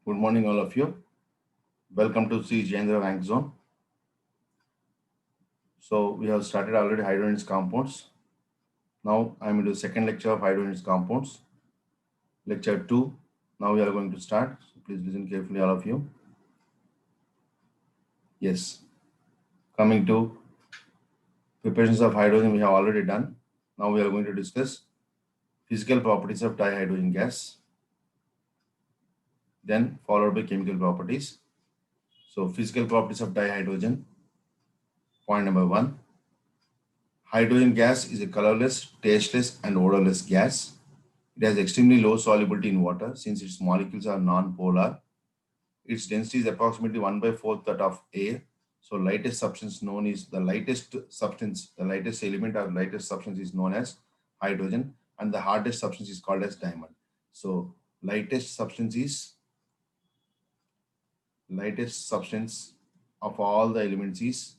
Good morning, all of you. Welcome to C. Jendra Rank Zone. So we have started already hydrogenous compounds. Now I am into the second lecture of hydrogenous compounds, lecture 2. Now we are going to start. So please listen carefully, all of you. Yes, coming to preparations of hydrogen, we have already done. Now we are going to discuss physical properties of dihydrogen gas, then followed by chemical properties. So physical properties of dihydrogen. Point number 1. Hydrogen gas is a colorless, tasteless, and odorless gas. It has extremely low solubility in water since its molecules are non-polar. Its density is approximately 1/4 that of air. So lightest substance known is the lightest substance, the lightest element or lightest substance is known as hydrogen, and the hardest substance is called as diamond. So lightest substance of all the elements is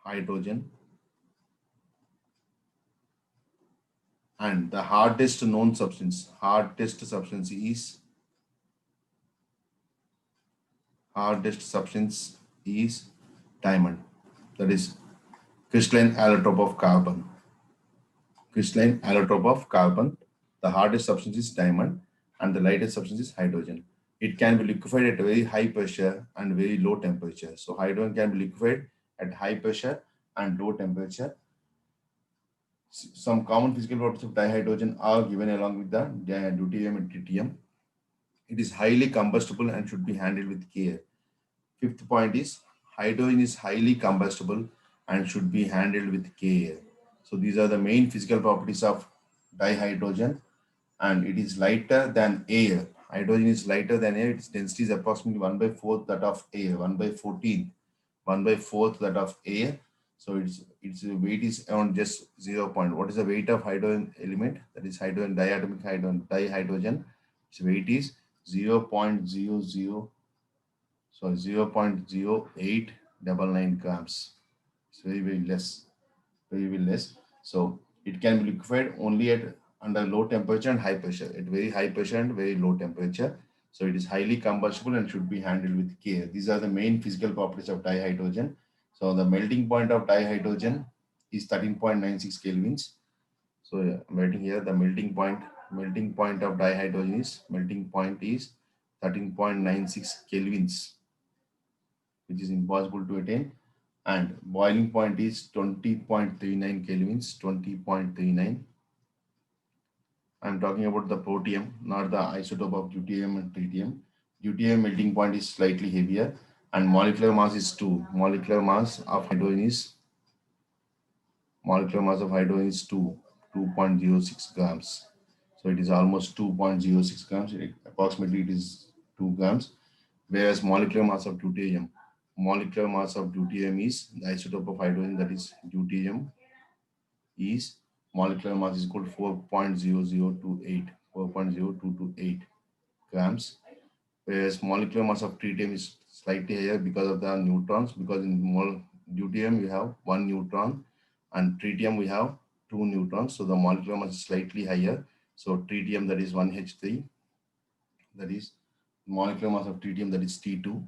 hydrogen, and the hardest substance is diamond. That is crystalline allotrope of carbon. Crystalline allotrope of carbon. The hardest substance is diamond and the lightest substance is hydrogen. It can be liquefied at a very high pressure and very low temperature. So hydrogen can be liquefied at high pressure and low temperature. Some common physical properties of dihydrogen are given along with the deuterium and tritium. It is highly combustible and should be handled with care. Fifth point is hydrogen is highly combustible and should be handled with care. So these are the main physical properties of dihydrogen, and it is lighter than air. Hydrogen is lighter than air. Its density is approximately 1/4 that of air, 1/14, 1/4 that of air. So its weight is around just 0. What is the weight of hydrogen element? That is hydrogen diatomic hydrogen dihydrogen. Its weight is 0.0899 grams. It's very less, very less. So it can be liquefied only at under low temperature and high pressure, at very high pressure and very low temperature. So it is highly combustible and should be handled with care. These are the main physical properties of dihydrogen. So the melting point of dihydrogen is 13.96 kelvins. So yeah, I'm writing here the melting point of dihydrogen is 13.96 kelvins, which is impossible to attain, and boiling point is 20.39 kelvins, 20.39. I'm talking about the protium, not the isotope of deuterium and tritium. Deuterium melting point is slightly heavier and molecular mass is 2. Molecular mass of hydrogen is 2.06 grams. So it is almost 2.06 grams. Approximately it is 2 grams. Whereas molecular mass of deuterium is the isotope of hydrogen, that is deuterium, is molecular mass is equal to 4.0228 grams, whereas molecular mass of tritium is slightly higher because of the neutrons, because in deuterium we have 1 neutron and tritium we have 2 neutrons, so the molecular mass is slightly higher. So tritium, that is 1H3, that is molecular mass of tritium, that is T2,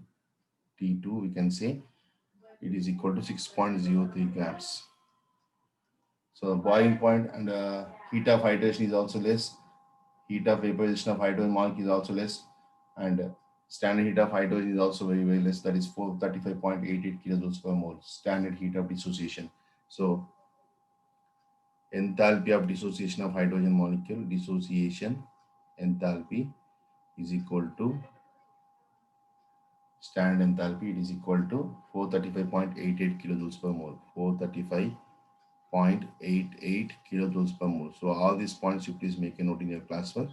we can say it is equal to 6.03 grams. So the boiling point and heat of hydration is also less. Heat of vaporization of hydrogen molecule is also less, and standard heat of hydrogen is also very less. That is 435.88 kilojoules per mole. Standard heat of dissociation. So enthalpy of dissociation of hydrogen molecule, dissociation enthalpy is equal to standard enthalpy. It is equal to 435.88 kilojoules per mole. 435.88 kilojoules per mole. So all these points you please make a note in your classwork.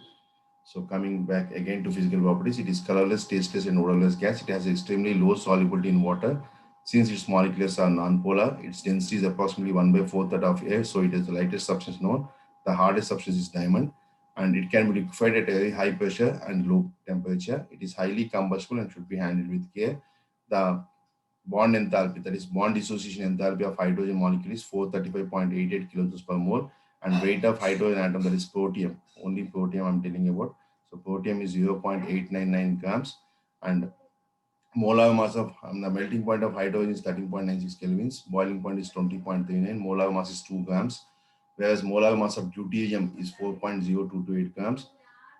So coming back again to physical properties, it is colorless, tasteless, and odorless gas. It has extremely low solubility in water. Since its molecules are non-polar, its density is approximately 1/4 that of air. So it is the lightest substance known. The hardest substance is diamond, and it can be liquefied at a very high pressure and low temperature. It is highly combustible and should be handled with care. The bond enthalpy, that is bond dissociation enthalpy of hydrogen molecule, is 435.88 kilojoules per mole, and weight of hydrogen atom, that is protium, only protium I'm telling about. So protium is 0.899 grams, and molar mass of the melting point of hydrogen is 13.96 kelvins, boiling point is 20.39, molar mass is 2 grams, whereas molar mass of deuterium is 4.0228 grams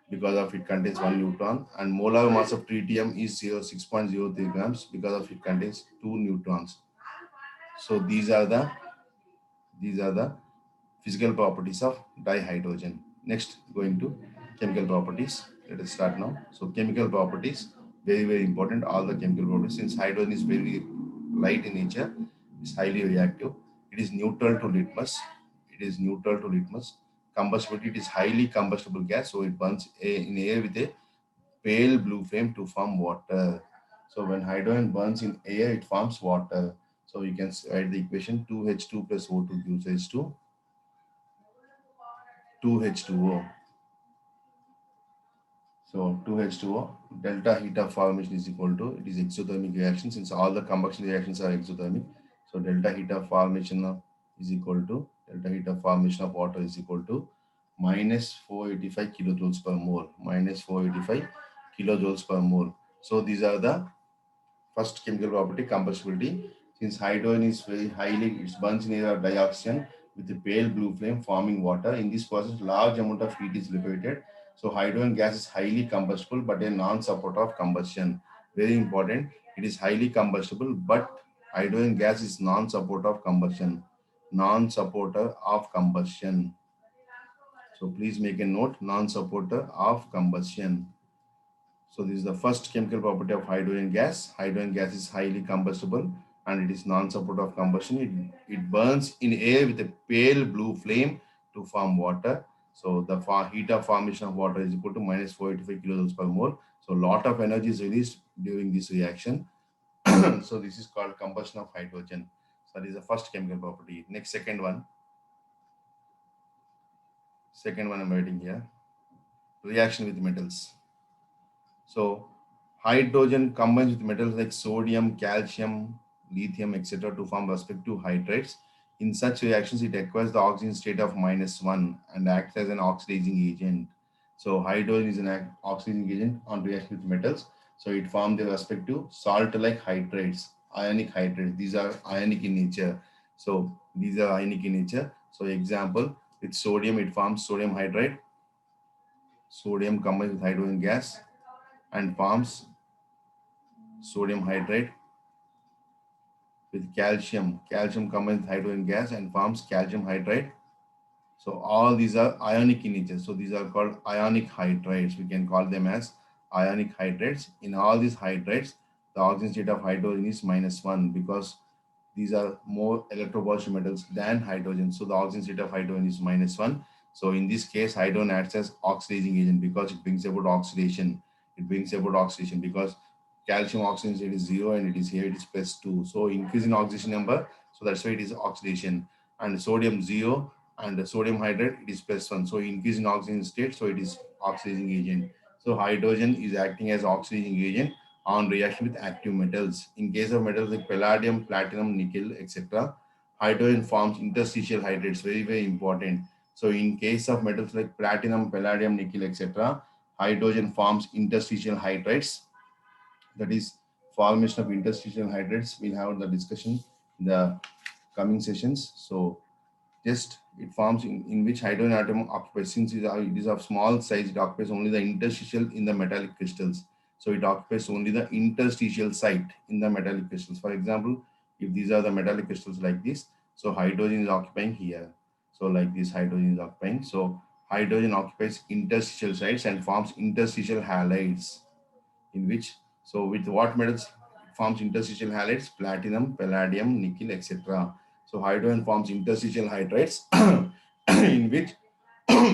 because of it contains 1 neutron, and molar mass of tritium is 6.03 grams because of it contains 2 neutrons. So these are the physical properties of dihydrogen. Next, going to chemical properties. Let us start now. So chemical properties, very, very important. All the chemical properties, since hydrogen is very light in nature, is highly reactive. It is neutral to litmus. It is neutral to litmus. Combustibility, it is highly combustible gas, so it burns in air with a pale blue flame to form water. So when hydrogen burns in air, it forms water. So you can write the equation 2H2 plus O2 gives H2, 2H2O. So 2H2O, delta heat of formation is equal to, it is exothermic reaction since all the combustion reactions are exothermic. So delta heat of formation is equal to, delta heat of formation of water is equal to minus 485 kilojoules per mole, minus 485 kilojoules per mole. So these are the first chemical property, combustibility. Since hydrogen is very highly, it burns in air of dioxide with a pale blue flame forming water. In this process, large amount of heat is liberated. So hydrogen gas is highly combustible but a non-supporter of combustion. Very important. It is highly combustible, but hydrogen gas is non-supporter of combustion. Non-supporter of combustion. So please make a note, non-supporter of combustion. So this is the first chemical property of hydrogen gas. Hydrogen gas is highly combustible and it is non-supportive of combustion. It burns in air with a pale blue flame to form water. So the heat of formation of water is equal to minus 485 kilojoules per mole. So lot of energy is released during this reaction. So this is called combustion of hydrogen. So that is the first chemical property. Next, second one. Second one I'm writing here. Reaction with metals. So hydrogen combines with metals like sodium, calcium, lithium, etc. to form respective hydrates. In such reactions, it acquires the oxygen state of -1 and acts as an oxidizing agent. So hydrogen is an oxidizing agent on reaction with metals. So it forms the respective salt-like hydrates, ionic hydrates. These are ionic in nature. So these are ionic in nature. So example, with sodium, it forms sodium hydride. Sodium combines with hydrogen gas and forms sodium hydride with calcium. Calcium combines with hydrogen gas and forms calcium hydride. So all these are ionic in nature. So these are called ionic hydrates. We can call them as ionic hydrates. In all these hydrates, the oxygen state of hydrogen is -1 because these are more electropositive metals than hydrogen. So the oxygen state of hydrogen is -1. So in this case, hydrogen acts as oxidizing agent because it brings about oxidation. It brings about oxidation because calcium oxygen state is 0 and it is here, it is +2. So increase in oxidation number. So that's why it is oxidation. And sodium 0 and the sodium hydride, it is +1. So increase in oxygen state. So it is oxidizing agent. So hydrogen is acting as oxidizing agent on reaction with active metals. In case of metals like palladium, platinum, nickel, etc., hydrogen forms interstitial hydrates. Very, very important. So in case of metals like platinum, palladium, nickel, etc., hydrogen forms interstitial hydrates. That is formation of interstitial hydrates. We'll have the discussion in the coming sessions. So just it forms in which hydrogen atom occupies, since it is of small size, it occupies only the interstitial in the metallic crystals. So it occupies only the interstitial site in the metallic crystals. For example, if these are the metallic crystals like this, so hydrogen is occupying here. So like this, hydrogen is occupying. So hydrogen occupies interstitial sites and forms interstitial halides in which, so with what metals it forms interstitial halides? Platinum, palladium, nickel, etc. So hydrogen forms interstitial hydrides in which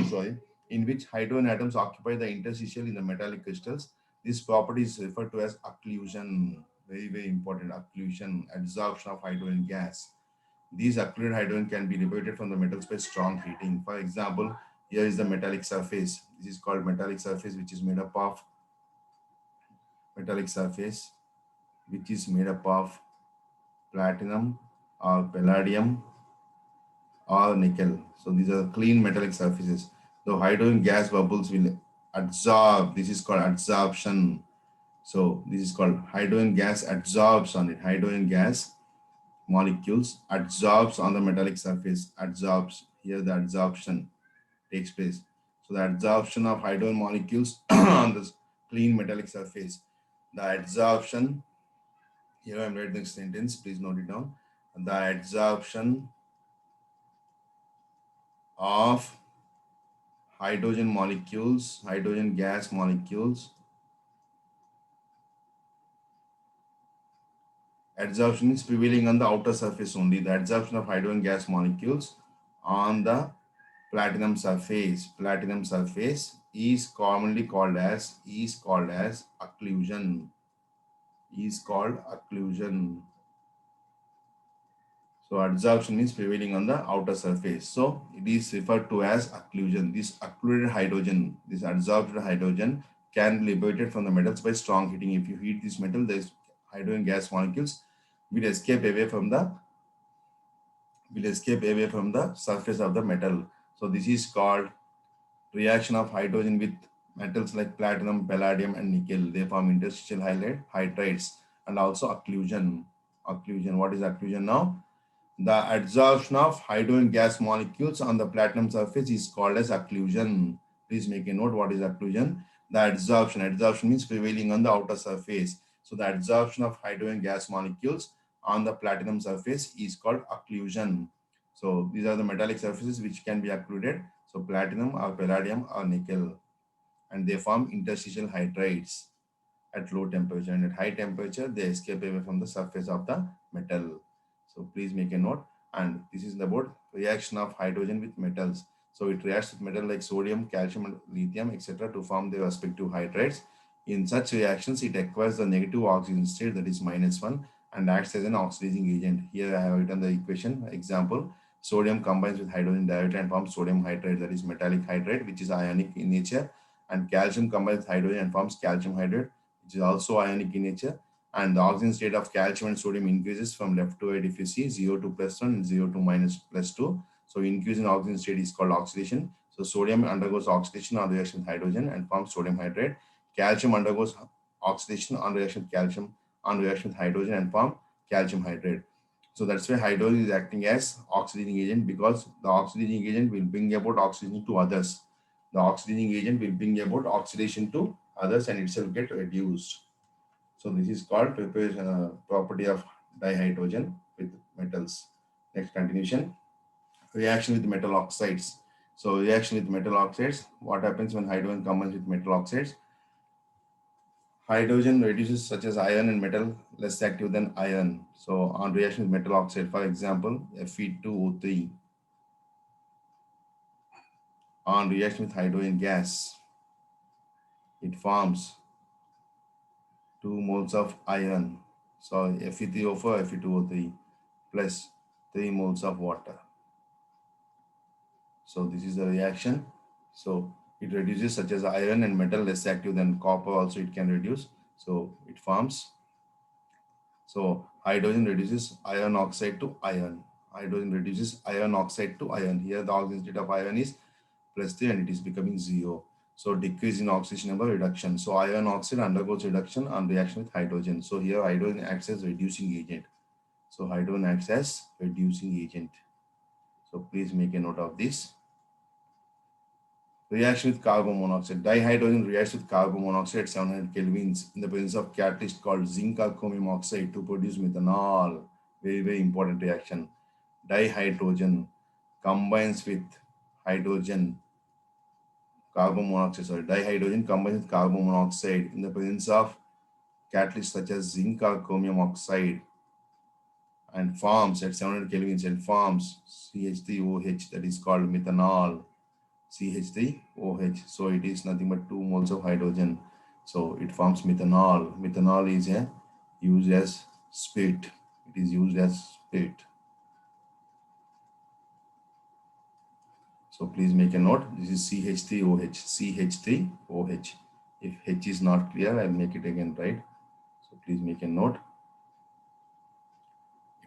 sorry, in which hydrogen atoms occupy the interstitial in the metallic crystals. This property is referred to as occlusion. Very, very important. Occlusion, adsorption of hydrogen gas. These occluded hydrogen can be liberated from the metals by strong heating. For example, here is the metallic surface. This is called metallic surface, which is made up of metallic surface, which is made up of platinum or palladium or nickel. So these are clean metallic surfaces. The hydrogen gas bubbles will Adsorb. This is called adsorption. So this is called hydrogen gas adsorbs on it. Hydrogen gas molecules adsorbs on the metallic surface. Adsorbs. Here the adsorption takes place. So the adsorption of hydrogen molecules on the clean metallic surface. The adsorption, here I'm writing this sentence, please note it down. The adsorption of hydrogen molecules, hydrogen gas molecules. Adsorption is prevailing on the outer surface only. The adsorption of hydrogen gas molecules on the platinum surface. Platinum surface is commonly called as occlusion. Is called occlusion. So adsorption means prevailing on the outer surface. So it is referred to as occlusion. This occluded hydrogen, this adsorbed hydrogen can be liberated from the metals by strong heating. If you heat this metal, the hydrogen gas molecules will escape away from the surface of the metal. So this is called reaction of hydrogen with metals like platinum, palladium, and nickel. They form interstitial hydrides and also occlusion. Occlusion. What is occlusion now? The adsorption of hydrogen gas molecules on the platinum surface is called as occlusion. Please make a note what is occlusion. The adsorption means prevailing on the outer surface. So the adsorption of hydrogen gas molecules on the platinum surface is called occlusion. So these are the metallic surfaces which can be occluded. So platinum or palladium or nickel, and they form interstitial hydrides at low temperature, and at high temperature they escape away from the surface of the metal. So please make a note. And this is about reaction of hydrogen with metals. So it reacts with metal like sodium, calcium, and lithium, etc. to form their respective hydrides. In such reactions, it acquires the negative oxygen state, that is -1, and acts as an oxidizing agent. Here I have written the equation example. Sodium combines with hydrogen directly and forms sodium hydride, that is metallic hydride, which is ionic in nature. And calcium combines with hydrogen and forms calcium hydride, which is also ionic in nature. And the oxygen state of calcium and sodium increases from left to right if you see 0 to +1 and 0 to -+2. So increase in oxygen state is called oxidation. So sodium undergoes oxidation on reaction with hydrogen and forms sodium hydride. Calcium undergoes oxidation on reaction with hydrogen and form calcium hydride. So that's why hydrogen is acting as oxidizing agent, because the oxidizing agent will bring about oxygen to others. The oxidizing agent will bring about oxidation to others and itself get reduced. So this is called property of dihydrogen with metals. Next continuation, reaction with metal oxides. So reaction with metal oxides, what happens when hydrogen combines with metal oxides? Hydrogen reduces such as iron and metal less active than iron. So on reaction with metal oxide, for example, Fe2O3 on reaction with hydrogen gas, it forms 2 moles of iron. So Fe3O4, Fe2O3 plus 3 moles of water. So this is the reaction. So it reduces such as iron and metal less active than copper also it can reduce. So it forms. So hydrogen reduces iron oxide to iron. Hydrogen reduces iron oxide to iron. Here the oxygen state of iron is +3 and it is becoming 0. So decrease in oxidation number, reduction. So iron oxide undergoes reduction on reaction with hydrogen. So here hydrogen acts as reducing agent. So hydrogen acts as reducing agent. So please make a note of this. Reaction with carbon monoxide. Dihydrogen reacts with carbon monoxide at 700 kelvins in the presence of catalyst called zinc or chromium oxide to produce methanol. Very, very important reaction. Dihydrogen combines with hydrogen, carbon monoxide, dihydrogen combines with carbon monoxide in the presence of catalysts such as zinc or chromium oxide and forms at 700 kelvins and forms CH3OH, that is called methanol. CH3OH. So it is nothing but 2 moles of hydrogen. So it forms methanol. Methanol is used as spirit. It is used as spirit. So please make a note. This is CH3OH. CH3OH. If H is not clear, I'll make it again, right? So please make a note.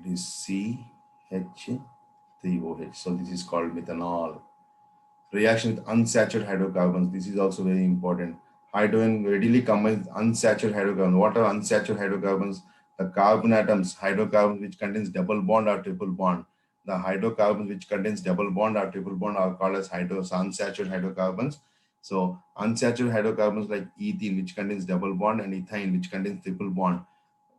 It is CH3OH. So this is called methanol. Reaction with unsaturated hydrocarbons. This is also very important. Hydrogen readily combines with unsaturated hydrocarbons. What are unsaturated hydrocarbons? The carbon atoms, hydrocarbons which contains double bond or triple bond. The hydrocarbons which contains double bond or triple bond are called as unsaturated hydrocarbons. So unsaturated hydrocarbons like ethene, which contains double bond, and ethane, which contains triple bond,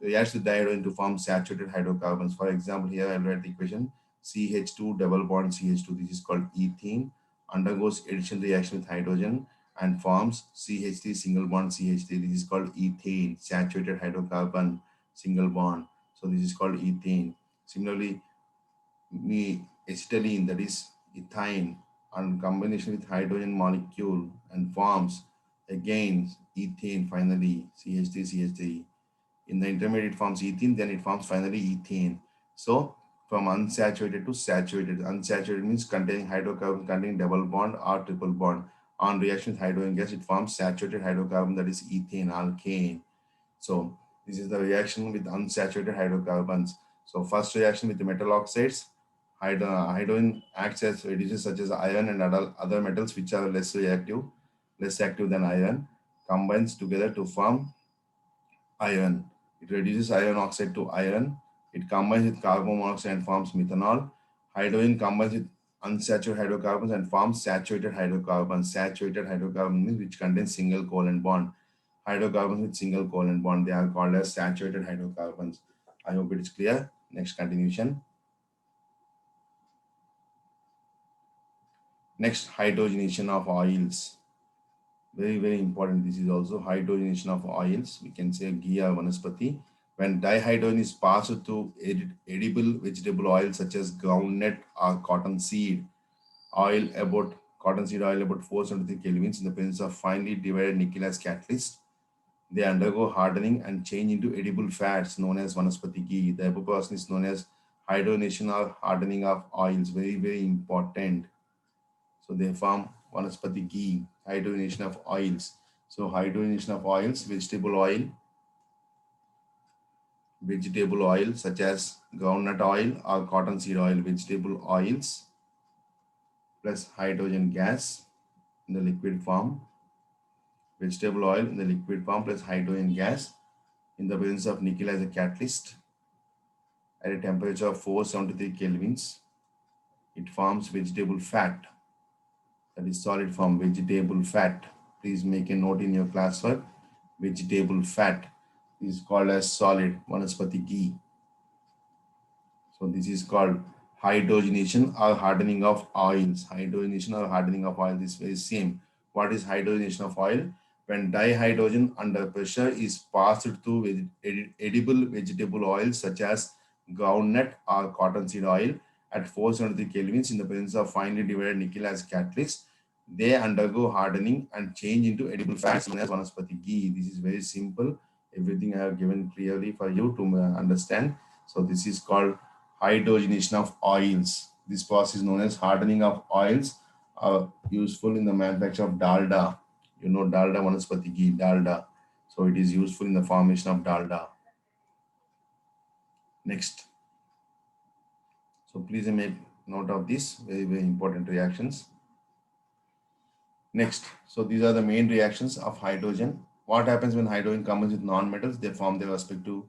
reacts with dihydrogen to form saturated hydrocarbons. For example, here I'll write the equation CH2 double bond CH2. This is called ethene. Undergoes addition reaction with hydrogen and forms CH3 single bond CH3. This is called ethane, saturated hydrocarbon single bond. So this is called ethane. Similarly, acetylene, that is ethine, and combination with hydrogen molecule and forms again ethane, finally CH3 CH3. In the intermediate forms ethene, then it forms finally ethane. So from unsaturated to saturated. Unsaturated means containing hydrocarbon containing double bond or triple bond. On reaction with hydrogen gas, it forms saturated hydrocarbon, that is ethane, alkane. So this is the reaction with unsaturated hydrocarbons. So first reaction with the metal oxides, hydrogen acts as reducers such as iron and other metals which are less active than iron, combines together to form iron. It reduces iron oxide to iron. It combines with carbon monoxide and forms methanol. Hydrogen combines with unsaturated hydrocarbons and forms saturated hydrocarbons. Saturated hydrocarbon means which contains single covalent bond. Hydrocarbons with single covalent bond, they are called as saturated hydrocarbons. I hope it is clear. Next continuation. Next, hydrogenation of oils. Very important. This is also hydrogenation of oils. We can say ghee or vanaspati. When dihydrogen is passed to edible vegetable oil such as groundnut or cottonseed oil about 473 kelvins in the presence of finely divided nickel as catalyst, they undergo hardening and change into edible fats known as vanaspati ghee. The above process is known as hydrogenation or hardening of oils. Very important. So they form vanaspati ghee, hydrogenation of oils. So hydrogenation of oils, vegetable oil such as groundnut oil or cottonseed oil, vegetable oils plus hydrogen gas in the liquid form, vegetable oil in the liquid form plus hydrogen gas in the presence of nickel as a catalyst at a temperature of 473 kelvins. It forms vegetable fat, that is solid form, vegetable fat. Please make a note in your classwork. Vegetable fat is called as solid vanaspati ghee. So this is called hydrogenation or hardening of oils. Hydrogenation or hardening of oil is very same. What is hydrogenation of oil? When dihydrogen under pressure is passed through edible vegetable oils such as groundnut or cottonseed oil at 473 kelvins in the presence of finely divided nickel as catalyst, they undergo hardening and change into edible fats known as vanaspati ghee. This is very simple. Everything I have given clearly for you to understand. So this is called hydrogenation of oils. This process is known as hardening of oils, useful in the manufacture of dalda. You know dalda, vanaspati ghee, dalda. So it is useful in the formation of dalda. Next. So please make note of this. Very important reactions. Next. So these are the main reactions of hydrogen. What happens when hydrogen combines with non-metals? They form their respective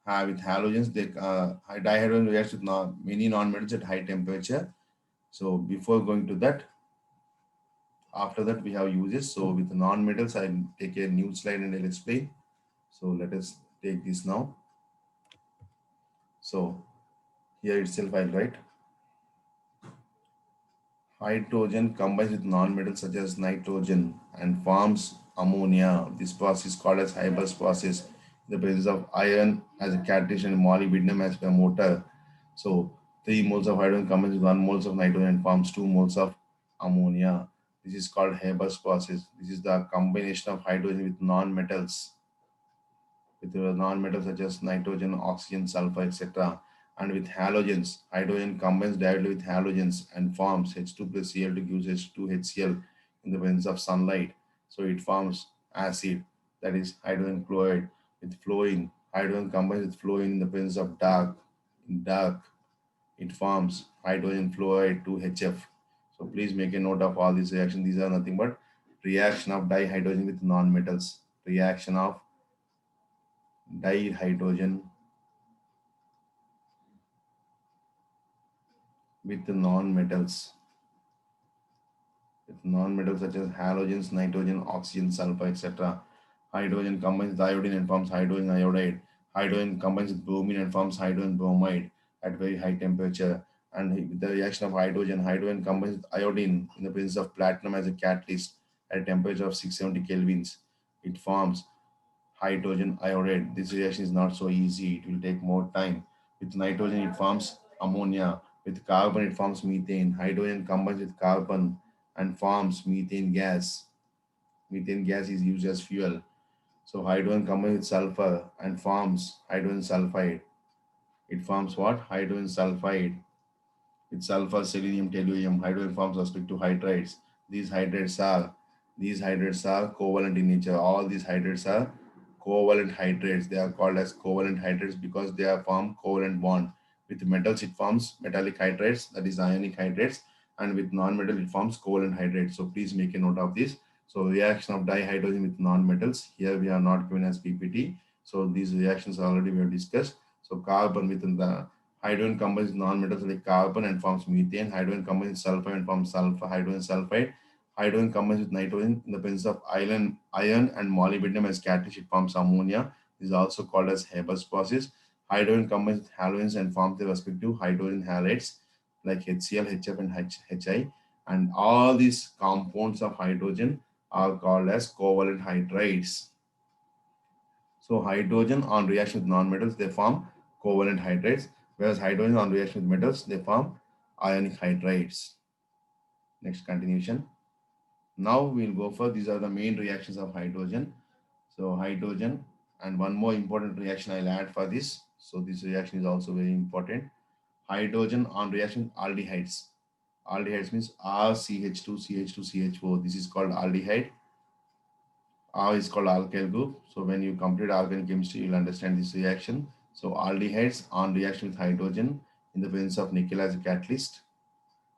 with halogens. Dihydrogen reacts with many non-metals at high temperature. So before going to that, after that we have uses. So with non-metals, I'll take a new slide and I'll explain. So let us take this now. So here itself I'll write hydrogen combines with non-metals such as nitrogen and forms ammonia. This process is called as Haber's process. The presence of iron as a catalyst and molybdenum as a motor. So 3 moles of hydrogen combines with 1 moles of nitrogen and forms 2 moles of ammonia. This is called Haber's process. This is the combination of hydrogen with non-metals, such as nitrogen, oxygen, sulfur, etc. And with halogens, hydrogen combines directly with halogens and forms H2 plus Cl2 gives H2HCl in the presence of sunlight. So it forms acid, that is hydrogen chloride. With fluorine, hydrogen combines with fluorine in the presence of dark. In dark, it forms hydrogen fluoride 2HF. So please make a note of all these reactions. These are nothing but reaction of dihydrogen with non-metals. Reaction of dihydrogen with non-metals. With non-metals such as halogens, nitrogen, oxygen, sulfur, etc. Hydrogen combines with iodine and forms hydrogen iodide. Hydrogen combines with bromine and forms hydrogen bromide at very high temperature. And with the reaction of hydrogen, hydrogen combines with iodine in the presence of platinum as a catalyst at a temperature of 670 kelvins. It forms hydrogen iodide. This reaction is not so easy. It will take more time. With nitrogen, it forms ammonia. With carbon, it forms methane. Hydrogen combines with carbon and forms methane gas. Methane gas is used as fuel. So hydrogen combines with sulfur and forms hydrogen sulfide. It forms what? Hydrogen sulfide. With sulfur, selenium, tellurium, hydrogen forms respective hydrides. These hydrides are these hydrates are covalent in nature. All these hydrates are covalent hydrates. They are called as covalent hydrates because they are form covalent bond. With metals, it forms metallic hydrates, that is ionic hydrates, and with non-metal, it forms covalent hydrates. So please make a note of this. So reaction of dihydrogen with non-metals. Here we are not given as PPT. So these reactions already we have discussed. So carbon with the hydrogen combines with non-metals like carbon and forms methane. Hydrogen combines with sulfur and forms sulfur, hydrogen sulfide. Hydrogen combines with nitrogen in the presence of iron and molybdenum as catalyst. It forms ammonia. This is also called as Haber's process. Hydrogen combines with halogens and forms their respective hydrogen halides like HCl, HF, and HI. And all these compounds of hydrogen are called as covalent hydrides. So hydrogen on reaction with nonmetals, they form covalent hydrides, whereas hydrogen on reaction with metals, they form ionic hydrides. Next continuation. Now we'll go for these are the main reactions of hydrogen. So hydrogen and one more important reaction I'll add for this. So this reaction is also very important. Hydrogen on reaction with aldehydes. Aldehydes means RCH2, CH2, CH4. This is called aldehyde. R is called alkyl group. So when you complete organic chemistry, you'll understand this reaction. So aldehydes on reaction with hydrogen in the presence of nickel as a catalyst,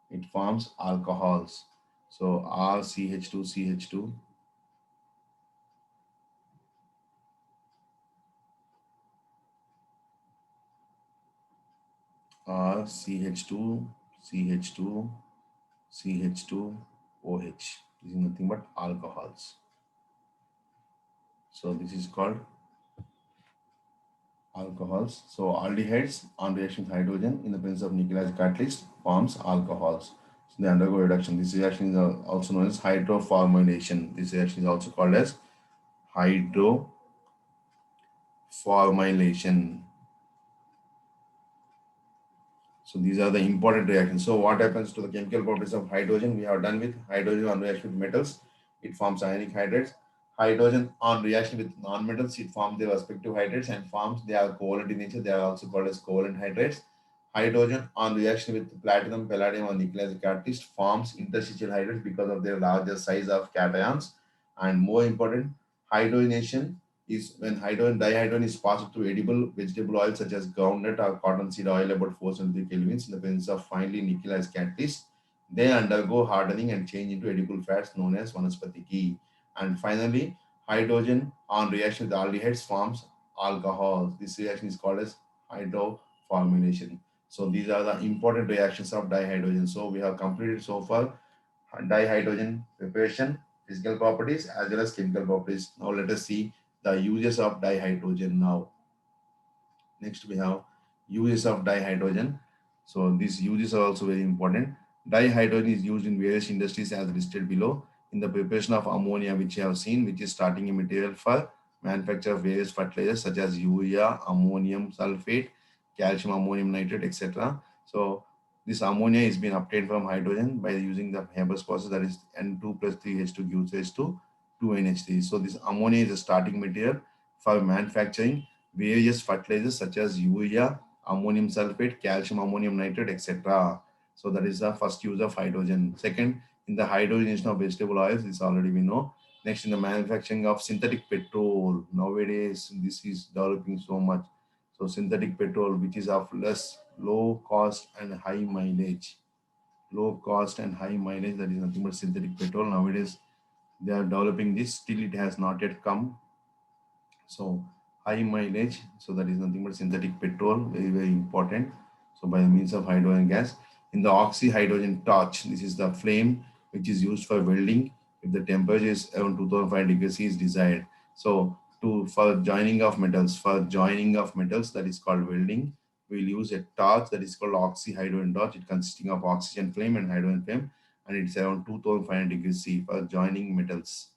it forms alcohols. So RCH2, CH2, R CH2, CH2, CH2, OH. This is nothing but alcohols. So this is called alcohols. So aldehydes on reaction with hydrogen in the presence of nickel as a catalyst forms alcohols. So they undergo reduction. This reaction is also known as hydroformylation. This reaction is also called as hydroformylation. So these are the important reactions. So what happens to the chemical properties of hydrogen? We have done with hydrogen on reaction with metals. It forms ionic hydrates. Hydrogen on reaction with non-metals, it forms their respective hydrates and forms, they are covalent in nature. They are also called as covalent hydrates. Hydrogen on reaction with platinum, palladium, or nickel as a catalyst forms interstitial hydrates because of their larger size of cations. And more important, hydrogenation is when hydrogen dihydrogen is passed through edible vegetable oil such as groundnut or cottonseed oil about 473 kelvins in the presence of finely nickel as catalyst. They undergo hardening and change into edible fats known as vanaspati ghee. And finally, hydrogen on reaction with aldehydes forms alcohols. This reaction is called as hydroformylation. So these are the important reactions of dihydrogen. So we have completed so far dihydrogen preparation, physical properties as well as chemical properties. Now let us see the uses of dihydrogen now. Next we have uses of dihydrogen. So these uses are also very important. Dihydrogen is used in various industries as listed below. In the preparation of ammonia, which you have seen, which is starting a material for manufacture of various fertilizers such as urea, ammonium sulfate, calcium ammonium nitrate, etc. So this ammonia is being obtained from hydrogen by using the Haber's process, that is N2 plus 3H2 gives H2 2NH3. So this ammonia is a starting material for manufacturing various fertilizers such as urea, ammonium sulfate, calcium ammonium nitrate, etc. So that is the first use of hydrogen. Second, in the hydrogenation of vegetable oils, this already we know. Next, in the manufacturing of synthetic petrol. Nowadays, this is developing so much. So synthetic petrol, which is of low cost and high mileage. low cost and high mileage, that is nothing but synthetic petrol. Nowadays, they are developing this, still it has not yet come. So high mileage, so that is nothing but synthetic petrol, very, very important. So by the means of hydrogen gas. In the oxy-hydrogen torch, this is the flame which is used for welding if the temperature is around 2005 degrees C is desired. So for joining of metals, that is called welding, we'll use a torch that is called oxy-hydrogen torch. It consisting of oxygen flame and hydrogen flame, and it's around 2500 degrees C for joining metals.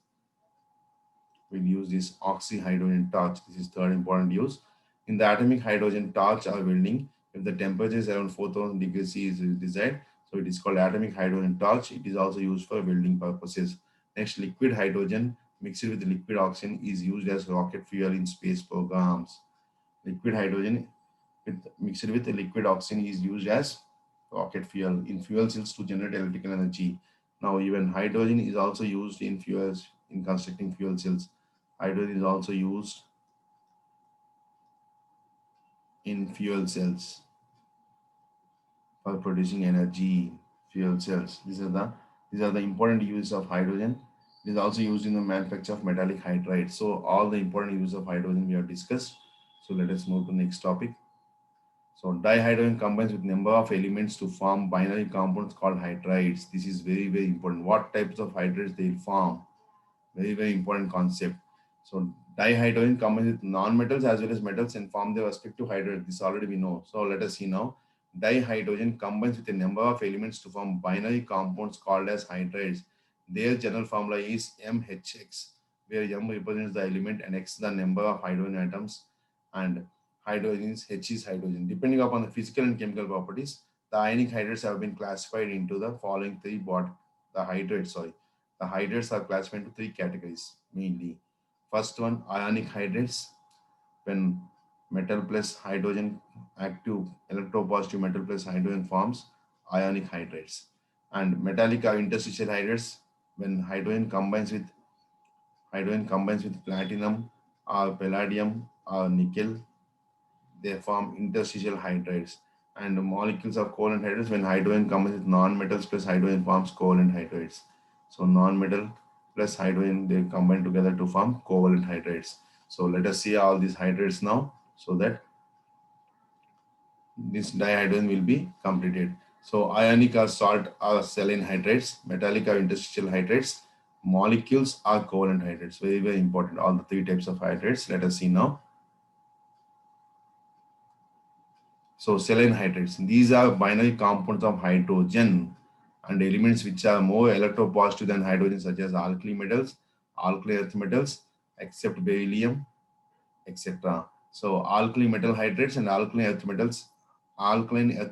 We'll use this oxy-hydrogen torch. This is third important use. In the atomic hydrogen torch or welding, if the temperature is around 4000 degrees C is desired, so it is called atomic hydrogen torch. It is also used for welding purposes. Next, liquid hydrogen mixed with liquid oxygen is used as rocket fuel in space programs. Liquid hydrogen mixed with liquid oxygen is used as rocket fuel in fuel cells to generate electrical energy. Now, even hydrogen is also used in fuels in constructing fuel cells. Hydrogen is also used in fuel cells for producing energy. Fuel cells. These are the important uses of hydrogen. It is also used in the manufacture of metallic hydride. So all the important uses of hydrogen we have discussed. So let us move to the next topic. So dihydrogen combines with number of elements to form binary compounds called hydrides. This is very, very important. What types of hydrides they form? Very, very important concept. So dihydrogen combines with non-metals as well as metals and form their respective hydrides. This already we know. So let us see now. Dihydrogen combines with a number of elements to form binary compounds called as hydrides. Their general formula is MHX, where M represents the element and X the number of hydrogen atoms, and hydrogen is H is hydrogen. Depending upon the physical and chemical properties, the ionic hydrides have been classified into the following the hydrates are classified into three categories mainly. First one, ionic hydrates, when metal plus hydrogen active electropositive metal plus hydrogen forms ionic hydrates. And metallic or interstitial hydrates, when hydrogen combines with platinum or palladium or nickel, they form interstitial hydrides. And the molecules of covalent hydrides, when hydrogen combines with non-metals plus hydrogen forms covalent hydrides. So non-metal plus hydrogen, they combine together to form covalent hydrides. So let us see all these hydrides now so that this dihydrogen will be completed. So ionic or salt or saline hydrates, metallic or interstitial hydrates, molecules are covalent hydrates. Very, very important. All the three types of hydrates. Let us see now. So saline hydrates, these are binary compounds of hydrogen and elements which are more electropositive than hydrogen, such as alkali metals, alkali earth metals, except beryllium, etc. So alkali metal hydrates and alkaline earth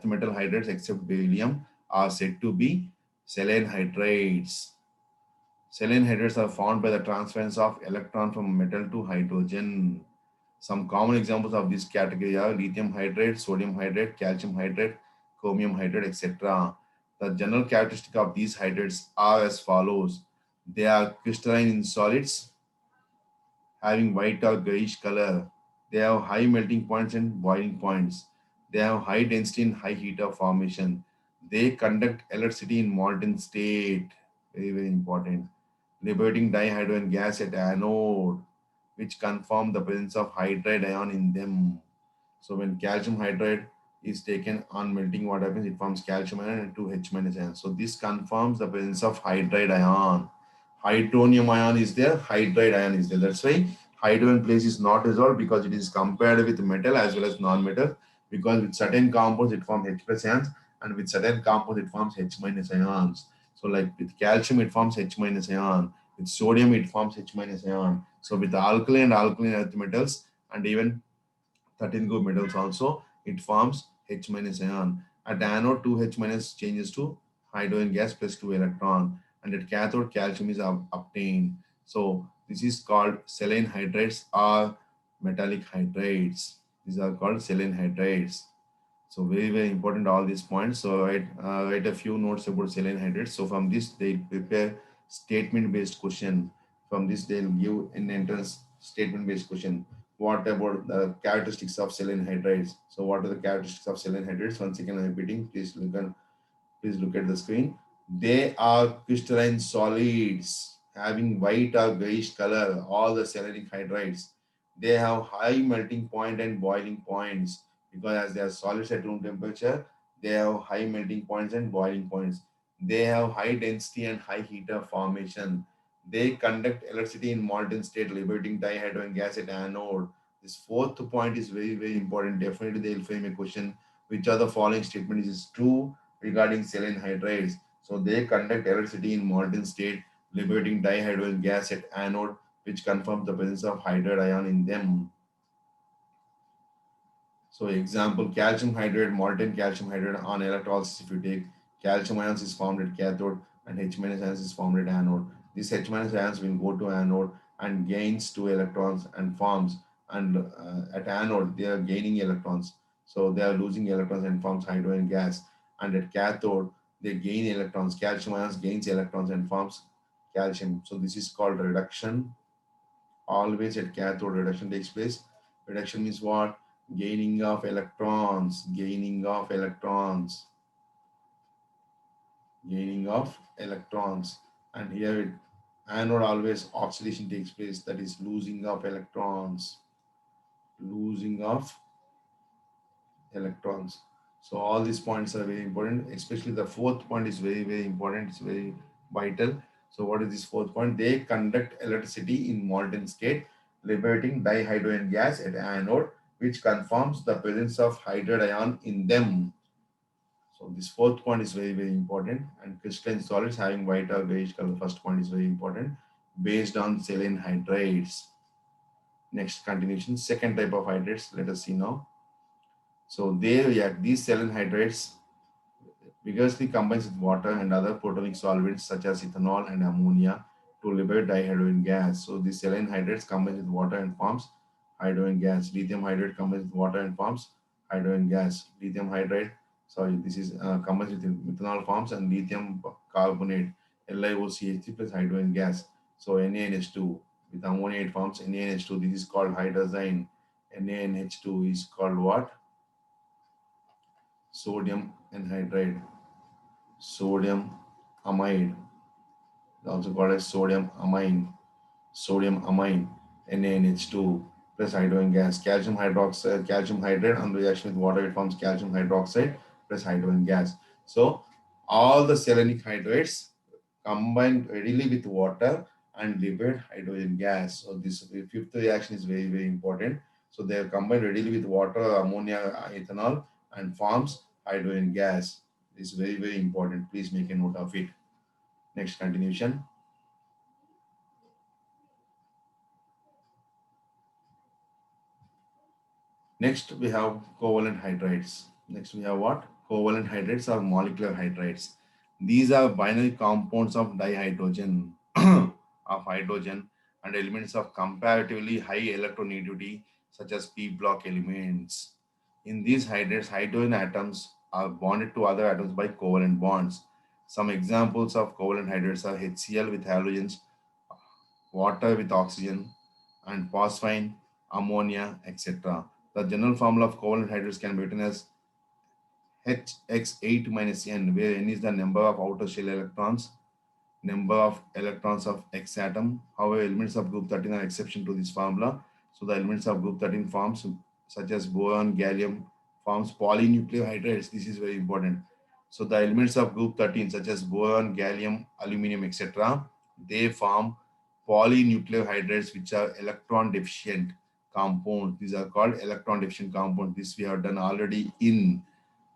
metal hydrates except beryllium are said to be saline hydrates. Saline hydrates are formed by the transference of electron from metal to hydrogen. Some common examples of this category are lithium hydrate, sodium hydrate, calcium hydrate, chromium hydrate, etc. The general characteristic of these hydrates are as follows. They are crystalline in solids, having white or grayish color. They have high melting points and boiling points. They have high density and high heat of formation. They conduct electricity in molten state. Very, very important. Liberating dihydrogen gas at anode, which confirm the presence of hydride ion in them. So when calcium hydride is taken on melting, what happens? It forms calcium ion and 2H minus ion. So this confirms the presence of hydride ion. Hydronium ion is there, hydride ion is there. That's why hydrogen place is not resolved, because it is compared with metal as well as non-metal. Because with certain compounds it forms H plus ions, and with certain compounds it forms H minus ions. So like with calcium it forms H minus ion. With sodium it forms H minus ion. So with alkali and alkaline earth metals and even 13 group metals also, it forms H minus ion. At anode, 2H minus changes to hydrogen gas plus 2 electron, and at cathode, calcium is obtained. So this is called saline hydrates or metallic hydrates. These are called saline hydrates. So very, very important all these points. So write a few notes about saline hydrates. So from this they prepare statement based question. From this they'll give an entrance statement based question. What about the characteristics of saline hydrates? So what are the characteristics of saline hydrates? Once again I'm repeating, please look Please look at the screen. They are crystalline solids having white or grayish color, all the selenic hydrides. They have high melting point and boiling points because as they are solids at room temperature, they have high melting points and boiling points. They have high density and high heat of formation. They conduct electricity in molten state, liberating dihydrogen gas at anode. This fourth point is very, very important. Definitely, they will frame a question: which of the following statement is true regarding selenium hydrides? So they conduct electricity in molten state, liberating dihydrogen gas at anode, which confirms the presence of hydride ion in them. So example, calcium hydride, molten calcium hydride on electrolysis, if you take calcium ions is formed at cathode and H minus ions is formed at anode. This H minus ions will go to anode and gains two electrons and forms, and at anode they are gaining electrons. So they are losing electrons and forms hydrogen gas, and at cathode they gain electrons. Calcium ions gains electrons and forms calcium. So this is called reduction. Always at cathode reduction takes place. Reduction means what? Gaining of electrons, gaining of electrons, gaining of electrons. And here it, anode always oxidation takes place, that is losing of electrons, losing of electrons. So all these points are very important, especially the fourth point is very, very important. It's very vital. So what is this fourth point? They conduct electricity in molten state, liberating dihydrogen gas at anode, which confirms the presence of hydride ion in them. So this fourth point is very, very important. And crystalline solids having white or grayish color, first point is very important, based on selenium hydrides. Next continuation, second type of hydrates, let us see now. So they react, these selenium hydrides vigorously combines with water and other protonic solvents such as ethanol and ammonia to liberate dihydrogen gas. So the saline hydrates combines with water and forms hydrogen gas. Lithium hydride combines with water and forms hydrogen gas. Lithium hydride, sorry, this is combines with methanol forms and lithium carbonate, LiOCH3 plus hydrogen gas. So NaNH2 with ammonia it forms NaNH2. This is called hydrazine. NaNH2 is called what? Sodium anhydride. Sodium amide, also called as sodium amine, NaNH2 plus hydrogen gas, calcium hydroxide, calcium hydrate on reaction with water, it forms calcium hydroxide plus hydrogen gas. So all the selenic hydrates combine readily with water and liberate hydrogen gas. So this fifth reaction is very, very important. So they are combined readily with water, ammonia, ethanol, and forms hydrogen gas. This is very, very important. Please make a note of it. Next continuation. Next we have covalent hydrides. Next we have what? Covalent hydrides or molecular hydrides. These are binary compounds of dihydrogen of hydrogen and elements of comparatively high electronegativity such as p block elements. In these hydrides, hydrogen atoms are bonded to other atoms by covalent bonds. Some examples of covalent hydrides are HCl with halogens, water with oxygen, and phosphine, ammonia, etc. The general formula of covalent hydrides can be written as Hx8 minus n, where n is the number of outer shell electrons, number of electrons of X atom. However, elements of group 13 are exception to this formula. So the elements of group 13 forms such as boron, gallium forms polynucleohydrates. This is very important. So the elements of group 13 such as boron, gallium, aluminum, etc. they form polynucleohydrates which are electron deficient compounds. These are called electron deficient compounds. This we have done already in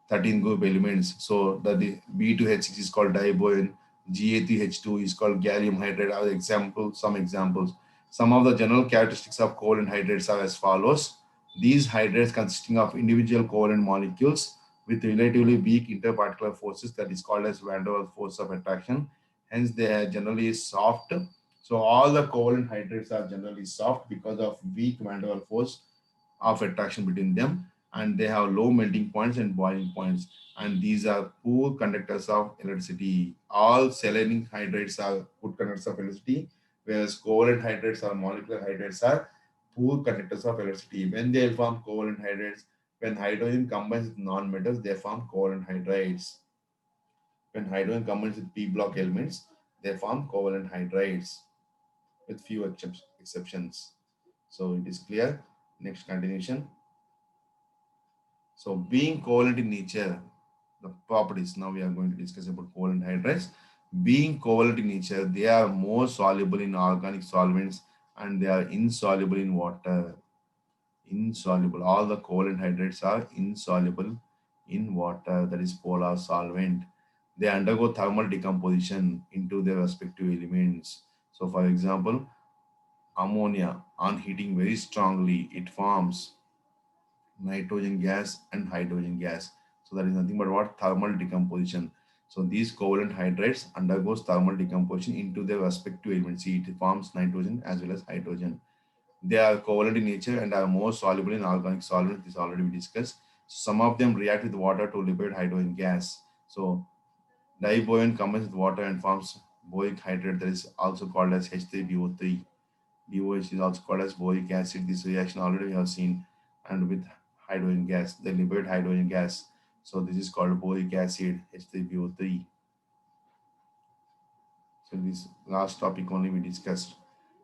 13 group elements. So the B2H6 is called diboron, Ga3H2 is called gallium hydride. Are examples, some examples. Some of the general characteristics of covalent hydrates are as follows. These hydrates consisting of individual covalent molecules with relatively weak interparticular forces, that is called as van der Waals force of attraction. Hence, they are generally soft. So all the covalent hydrates are generally soft because of weak van der Waals force of attraction between them, and they have low melting points and boiling points, and these are poor conductors of electricity. All selenium hydrates are good conductors of electricity, whereas covalent hydrates or molecular hydrates are poor conductors of electricity. When they form covalent hydrates, when hydrogen combines with non-metals, they form covalent hydrates. When hydrogen combines with p block elements, they form covalent hydrides with few exceptions. So it is clear. Next continuation. So being covalent in nature, the properties. Now we are going to discuss about covalent hydrides. Being covalent in nature, they are more soluble in organic solvents and they are insoluble in water. Insoluble. All the covalent hydrates are insoluble in water, that is polar solvent. They undergo thermal decomposition into their respective elements. So, for example, ammonia on heating very strongly, it forms nitrogen gas and hydrogen gas. So that is nothing but what? Thermal decomposition. So these covalent hydrates undergoes thermal decomposition into their respective elements. See, it forms nitrogen as well as hydrogen. They are covalent in nature and are more soluble in organic solvents. This already we discussed. Some of them react with water to liberate hydrogen gas. So diboron combines with water and forms boic hydrate, that is also called as H3BO3. BOH is also called as boric acid. This reaction already we have seen, and with hydrogen gas, they liberate hydrogen gas. So this is called boric acid H3BO3. So this last topic only we discussed.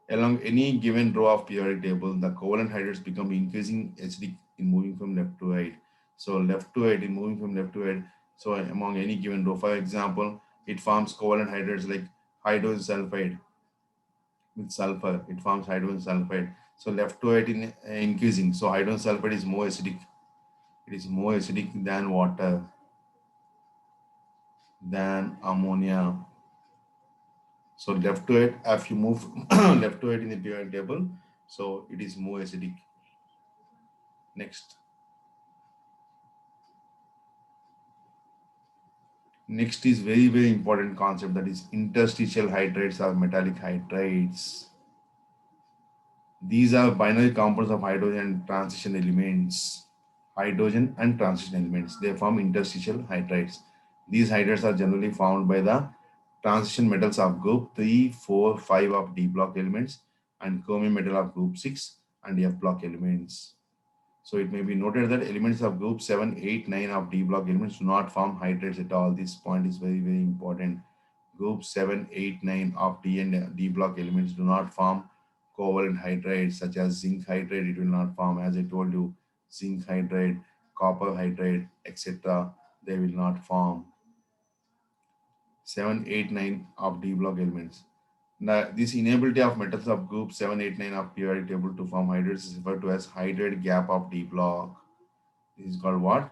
Along any given row of periodic table, the covalent hydrates become increasing acidic in moving from left to right. So left to right in moving from left to right. So among any given row, for example, it forms covalent hydrates like hydrogen sulfide with sulfur. It forms hydrogen sulfide. So left to right in increasing. So hydrogen sulfide is more acidic. It is more acidic than water, than ammonia. So left to right, if you move left to right in the periodic table, so it is more acidic. Next. Next is very important concept, that is interstitial hydrates or metallic hydrates. These are binary compounds of hydrogen and transition elements. Hydrogen and transition elements. They form interstitial hydrides. These hydrides are generally found by the transition metals of group 3, 4, 5 of D block elements and chromium metal of group 6 and F block elements. So it may be noted that elements of group 7, 8, 9 of D block elements do not form hydrates at all. This point is very important. Group 7, 8, 9 of D and D block elements do not form covalent hydrides such as zinc hydride. It will not form, as I told you, zinc hydride, copper hydride, etc. They will not form. 7, 8, 9 of D block elements. Now, this inability of metals of group 7, 8, 9 of periodic table to form hydrates is referred to as hydride gap of D block. This is called what?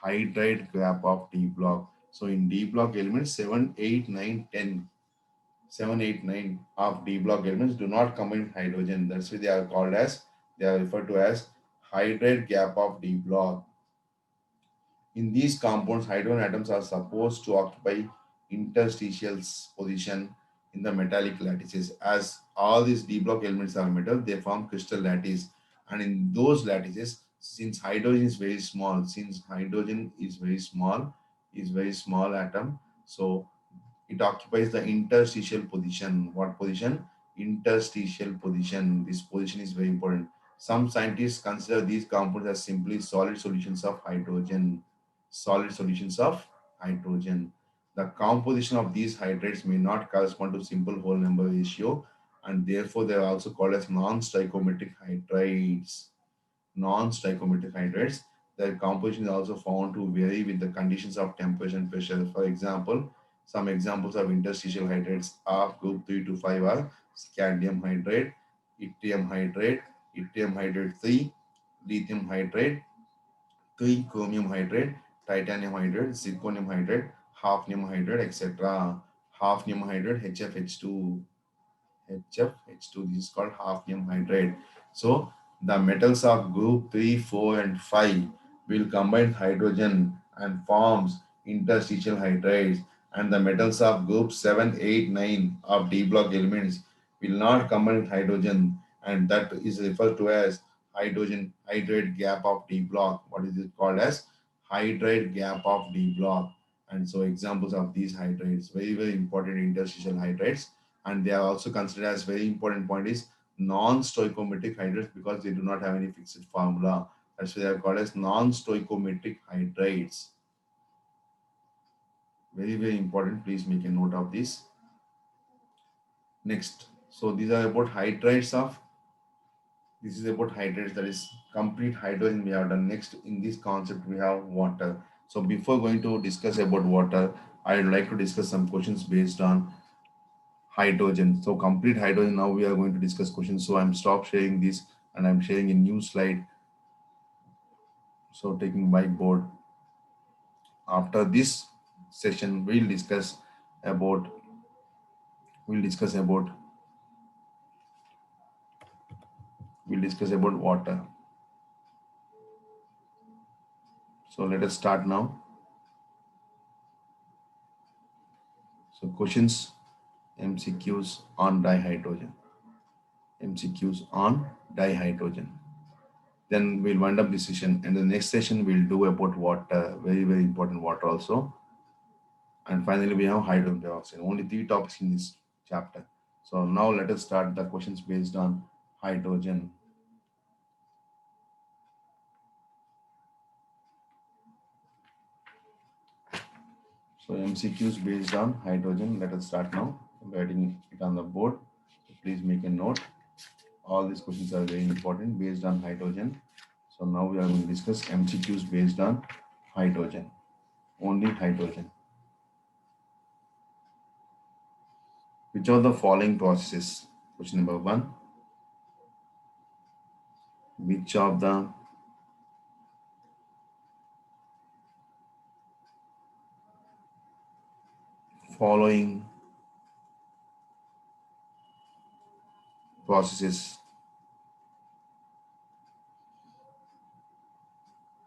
Hydride gap of D block. So in D block elements 7, 8, 9, 10, 7, 8, 9 of D block elements do not combine with hydrogen. That's why they are referred to as hydride gap of D block. In these compounds, hydrogen atoms are supposed to occupy interstitial position in the metallic lattices. As all these D block elements are metal, they form crystal lattice. And in those lattices, since hydrogen is very small, is very small atom, so it occupies the interstitial position. What position? Interstitial position. This position is very important. Some scientists consider these compounds as simply solid solutions of hydrogen. Solid solutions of hydrogen. The composition of these hydrates may not correspond to simple whole number ratio, and therefore they are also called as non-stoichiometric hydrides. Non-stoichiometric hydrates. Their composition is also found to vary with the conditions of temperature and pressure. For example, some examples of interstitial hydrates of group 3 to 5 are scandium hydrate, yttrium hydrate, yttrium hydrate 3, lithium hydrate, 3 chromium hydrate, titanium hydrate, zirconium hydrate, hafnium hydrate, etc. Hafnium hydrate, HFH2. HFH2. This is called hafnium hydride. So the metals of group 3, 4, and 5 will combine hydrogen and forms interstitial hydrides, and the metals of group 7, 8, 9 of D block elements will not combine with hydrogen, and that is referred to as hydrogen hydride gap of D block. What is it called as? Hydride gap of D block. And so examples of these hydrides, very important interstitial hydrides, and they are also considered as very important point is non-stoichiometric hydrates because they do not have any fixed formula. That's why they are called as non-stoichiometric hydrates. Very, very important. Please make a note of this. Next, so these are about hydrides of, this is about hydrates, that is complete hydrogen we have done. Next in this concept we have water. So before going to discuss about water, I would like to discuss some questions based on hydrogen. So complete hydrogen, now we are going to discuss questions. So I'm stop sharing this and I'm sharing a new slide. So taking whiteboard. After this session, about we'll discuss about we'll discuss about water. So let us start now. So questions, MCQs on dihydrogen. MCQs on dihydrogen. Then we'll wind up this session, and the next session we'll do about water, very, very important water also. And finally, we have hydrogen peroxide. Only 3 topics in this chapter. So now let us start the questions based on hydrogen. So MCQs based on hydrogen. Let us start now. I'm writing it on the board. So please make a note. All these questions are very important based on hydrogen. So now we are going to discuss MCQs based on hydrogen. Only hydrogen. Which of the following processes? Question number 1. Which of the following processes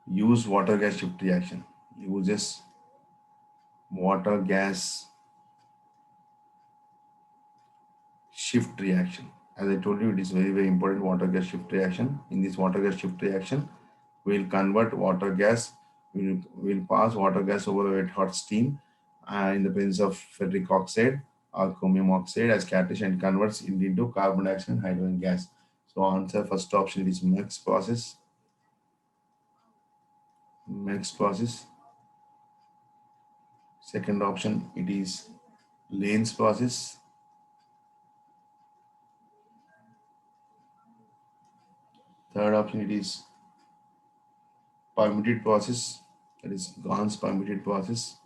use water gas shift reaction? Uses water gas shift reaction. As I told you, it is very, very important, water gas shift reaction. In this water gas shift reaction, we will convert water gas, we will pass water gas over a wet hot steam in the presence of ferric oxide or chromium oxide as catalyst and converts it into carbon dioxide and hydrogen gas. So answer first option is Mech's process. Mech's process. Second option, it is Lane's process. Third option, it is permitted process, that is Gauss permitted process.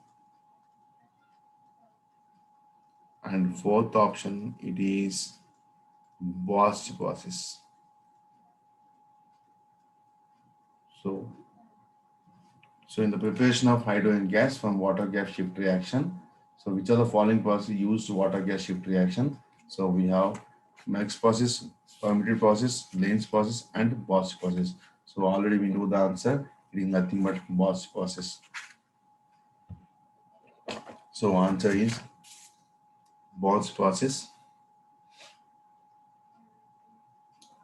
And fourth option, it is Bosch process. So, so in the preparation of hydrogen gas from water gas shift reaction, so which are the following processes used water gas shift reaction? So we have Mech's process, permitted process, Lane's process, and Bosch process. So already we know the answer. It is nothing but Bosch process. So answer is Bosch process.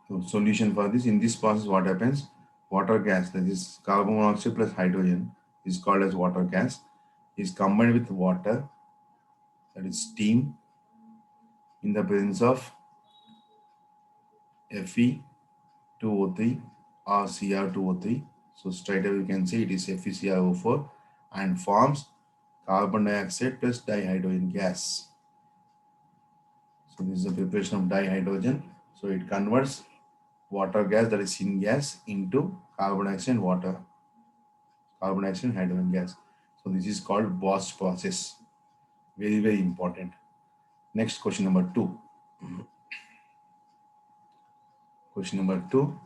So solution for this, in this process, what happens? Water gas, that is carbon monoxide plus hydrogen, is called as water gas, is combined with water, that is steam, in the presence of Fe2O3 or Cr2O3. So straight away you can say it is FeCrO4 and forms carbon dioxide plus dihydrogen gas. So this is the preparation of dihydrogen. So it converts water gas, that is syngas, into carbon dioxide and water, carbon dioxide and hydrogen gas. So this is called Bosch process. Very, very important. Next, question number 2. Question number 2,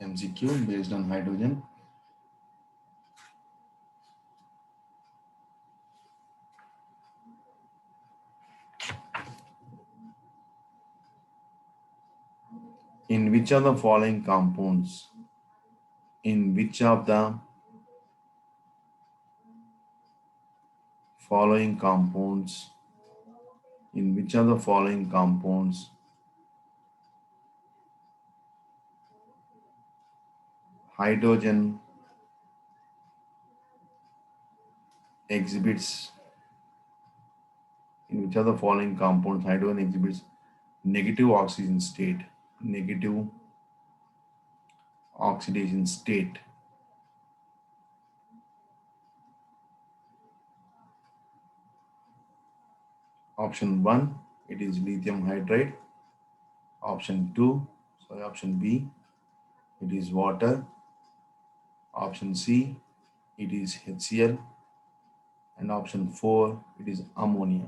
MCQ based on hydrogen. In which of the following compounds, in which of the following compounds, in which of the following compounds hydrogen exhibits, in which of the following compounds hydrogen exhibits negative oxidation state, negative oxidation state? Option 1, it is lithium hydride. Option 2, sorry, option B, it is water. Option C, it is HCl. And option 4, it is ammonia.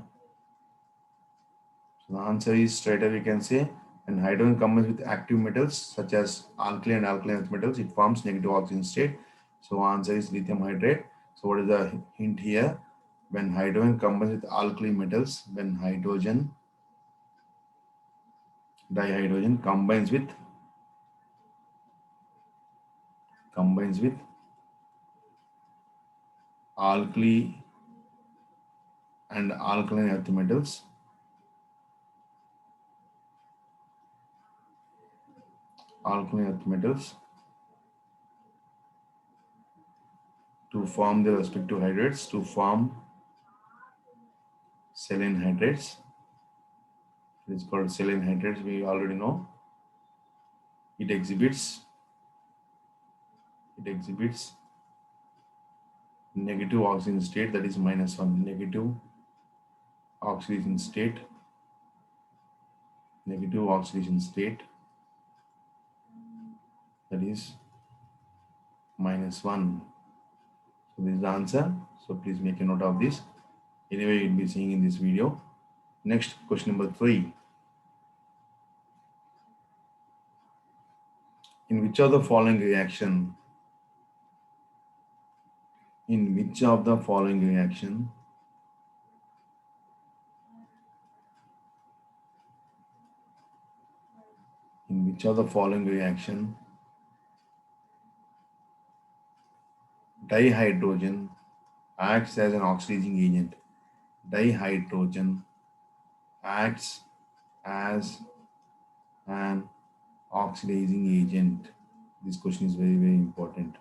So the answer is straight away we can say, when hydrogen combines with active metals such as alkali and alkaline earth metals, it forms negative oxygen state. So answer is lithium hydride. So what is the hint here? When hydrogen combines with alkali metals, when hydrogen dihydrogen combines with alkali and alkaline earth metals, to form their respective hydrates, to form selenium hydrates. It is called selenium hydrates. We already know it exhibits negative oxygen state, that is -1. Oxidation state negative oxidation state, that is -1. So this is the answer. So please make a note of this. Anyway, you'll be seeing in this video. Next, question number 3. In which of the following reaction in which of the following reaction in which of the following reaction dihydrogen acts as an oxidizing agent? Dihydrogen acts as an oxidizing agent. This question is very, very important.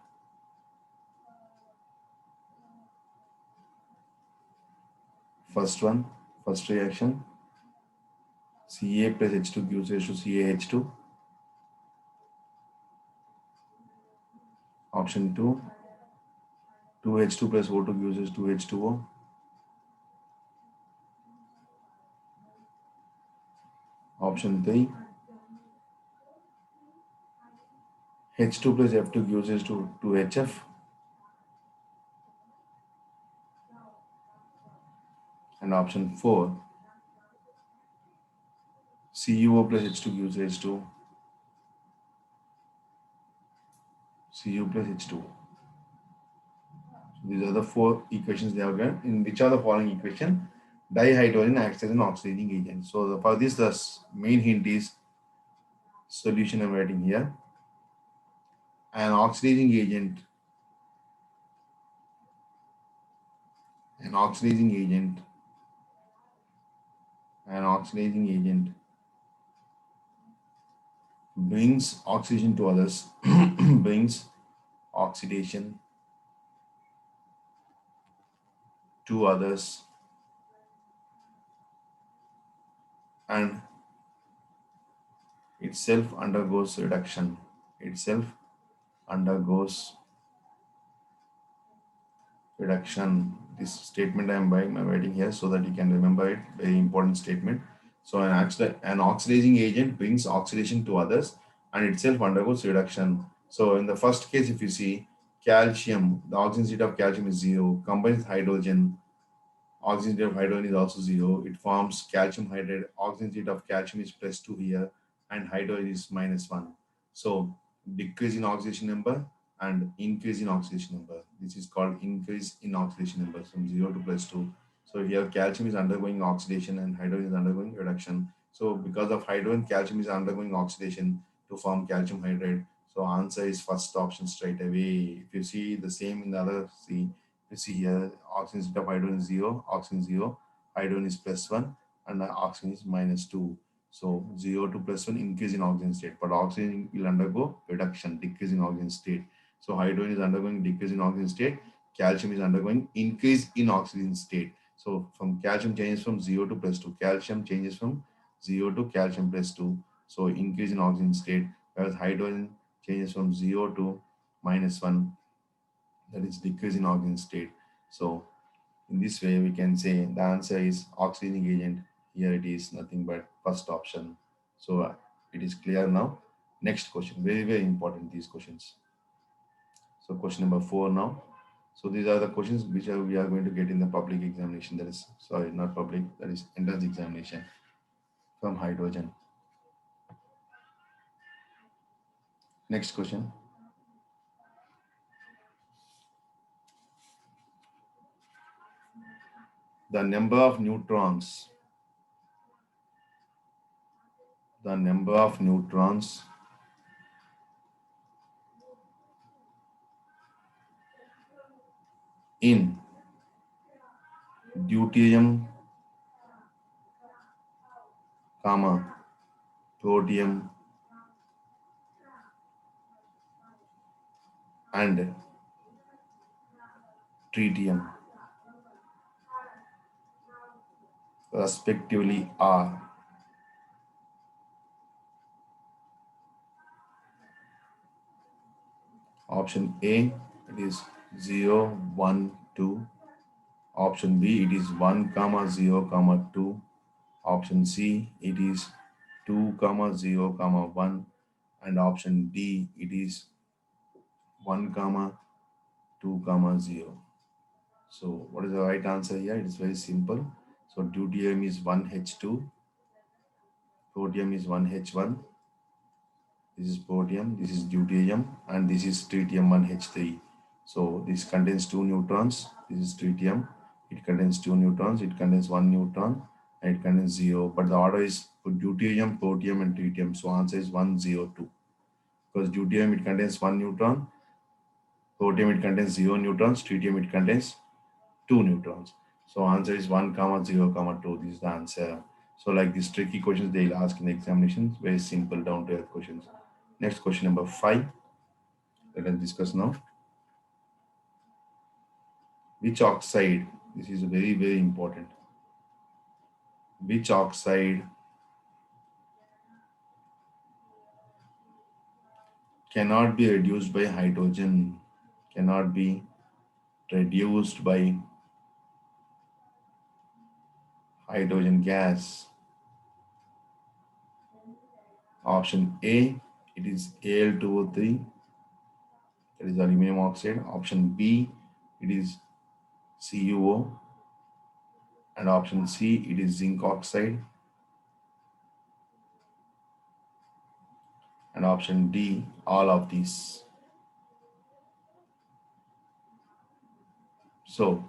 First reaction, Ca plus H2 gives rise to CaH2. Option 2, 2H2 plus O2 gives us 2H2O. Option 3, H2 plus F2 gives us to 2HF. And option 4, CuO plus H2 gives rise to Cu plus H2O. So these are the 4 equations they have given. In which are the following equation dihydrogen acts as an oxidizing agent? So for this, the main hint is solution I'm writing here. An oxidizing agent an oxidizing agent brings oxidation to others brings oxidation to others and itself undergoes reduction. This statement I am writing here so that you can remember it. Very important statement. So an oxidizing agent brings oxidation to others and itself undergoes reduction. So in the first case, if you see calcium, the oxygen state of calcium is 0, combines with hydrogen, oxygen state of hydrogen is also 0. It forms calcium hydride. Oxygen state of calcium is +2 here and hydrogen is -1. So decrease in oxidation number and increase in oxidation number. This is called increase in oxidation number from 0 to +2. So here calcium is undergoing oxidation and hydrogen is undergoing reduction. So because of hydrogen, calcium is undergoing oxidation to form calcium hydride. So answer is first option straight away. If you see the same in the other, you see here oxygen state of hydrogen is 0, oxygen 0, hydrogen is +1 and oxygen is -2. So 0 to +1 increase in oxygen state, but oxygen will undergo reduction, decrease in oxygen state. So hydrogen is undergoing decrease in oxygen state, calcium is undergoing increase in oxygen state. So from calcium changes from 0 to +2, calcium changes from 0 to calcium +2. So increase in oxygen state, whereas hydrogen changes from 0 to -1, that is decrease in oxygen state. So In this way, we can say the answer is oxygen agent. Here it is nothing but first option. So it is clear now. Next question, very, very important, these questions. So question number 4 now. So these are the questions which we are going to get in the public examination. That is, sorry, not public, that is entrance examination from hydrogen. Next question. The number of neutrons, the number of neutrons in deuterium, comma, protium and tritium respectively are. Option A, it is 0, 1, 2. Option B, it is 1, comma 0, comma 2. Option C, it is 2, comma 0, comma 1. And option D, it is 1, comma 2, comma 0. So what is the right answer here? It is very simple. So deuterium is 1H2, protium is 1H1, this is protium, this is deuterium, and this is tritium 1H3. So this contains 2 neutrons, this is tritium, it contains 2 neutrons, it contains 1 neutron, and it contains 0, but the order is deuterium, protium, and tritium. So answer is 102. Because deuterium it contains 1 neutron, protium it contains 0 neutrons, tritium it contains 2 neutrons. So answer is 1, comma 0, comma 2. This is the answer. So like these tricky questions they'll ask in the examinations, very simple down to earth questions. Next question number 5. Let us discuss now. Which oxide, this is very, very important. Which oxide cannot be reduced by hydrogen, cannot be reduced by hydrogen gas? Option A, it is Al2O3, that is aluminum oxide. Option B, it is CuO. And option C, it is zinc oxide. And option D, all of these. So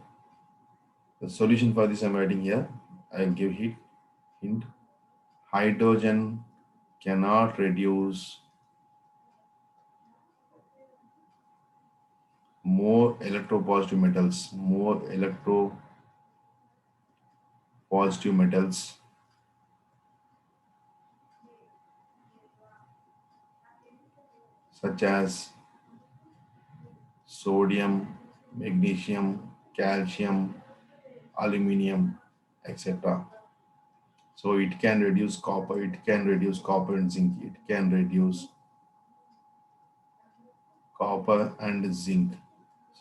the solution for this I'm writing here. I'll give hint. Hydrogen cannot reduce more electropositive metals such as sodium, magnesium, calcium, aluminum, etc. So it can reduce copper, and zinc, it can reduce copper and zinc.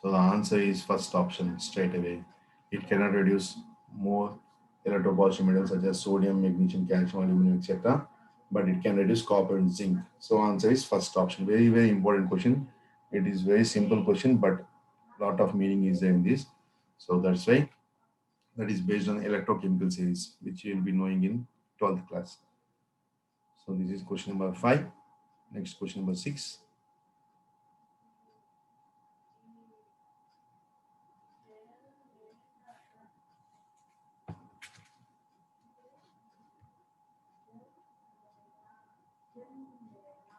So the answer is first option straight away. It cannot reduce more electropositive metals such as sodium, magnesium, calcium, aluminum, etc. But it can reduce copper and zinc. So answer is first option. Very, very important question. It is very simple question, but lot of meaning is there in this. So that's why that is based on electrochemical series, which you'll be knowing in 12th class. So this is question number 5. Next question number 6.